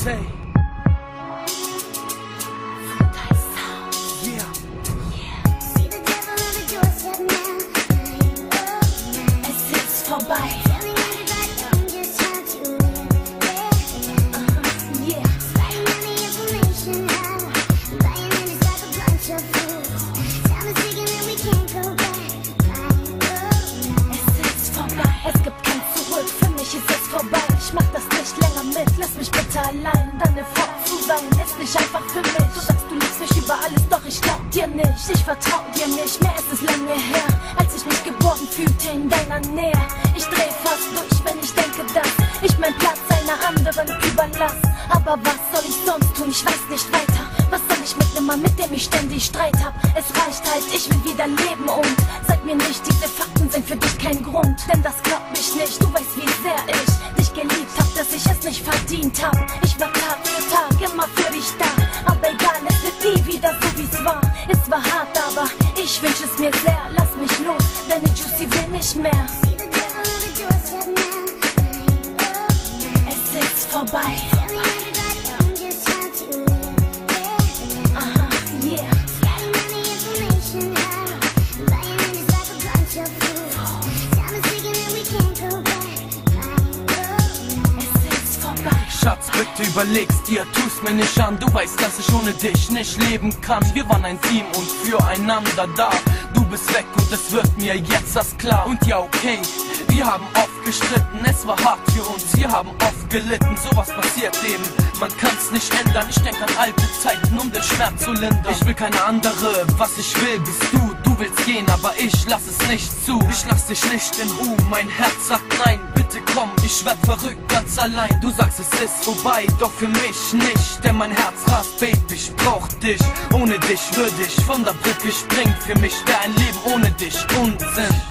Say. Yeah. See the devil on the doorstep now. Es ist vorbei. Telling everybody I'm just trying to live. Yeah. Sliding down the information now. Buying in is like a bunch of fools. Time is ticking and we can't go back. Es ist vorbei. Es gibt kein Zurück, für mich ist es vorbei. Ich mach das nicht länger mit, lass mich bitte allein. Deine Frau zu sein, ist nicht einfach für mich. Du sagst, du liebst mich über alles, doch ich glaub dir nicht. Ich vertrau dir nicht mehr, es ist lange her, als ich mich geborgen fühlte in deiner Nähe. Ich dreh fast durch, wenn ich denke, dass ich meinen Platz einer anderen überlass. Aber was soll ich sonst tun, ich weiß nicht weiter. Was soll ich mit nem Mann, mit dem ich ständig Streit hab? Es reicht halt, ich will wieder leben und sag mir nicht, diese Fakten sind für dich kein Grund. Denn das glaubt mich nicht, du weißt, wie sehr ich dich geliebt hab, dass ich es nicht verdient hab. Ich war Tag für Tag immer für dich da, aber egal, es wird nie wieder so wie's war. Es war hart, aber ich wünsch es mir sehr. Lass mich los, deine Juicy will nicht mehr. See the devil on the doorstep now. Es ist vorbei. Telling everybody I'm just trying to live. Aha, yeah. Sliding down the information now. Buying in is like a bunch of fools. Time is ticking and we can't go back. Es ist vorbei. Schatz, bitte überlegst dir, tu's mir nicht an. Du weißt, dass ich ohne dich nicht leben kann. Wir waren ein Team und füreinander da. Du bist weg und es wird mir jetzt das klar. Und ja, okay, wir haben oft gestritten. Es war hart für uns, wir haben oft gelitten. Sowas passiert eben, man kann's nicht ändern. Ich denk an alte Zeiten, um den Schmerz zu lindern. Ich will keine andere, was ich will bist du. Du willst gehen, aber ich lass es nicht zu. Ich lass dich nicht in Ruhe, mein Herz sagt nein. Bitte komm, ich werd verrückt ganz allein. Du sagst, es ist vorbei, doch für mich nicht. Denn mein Herz rast, Babe, ich brauch dich. Ohne dich würde ich von der Brücke springen. Für mich wär ein Leben ohne dich Unsinn.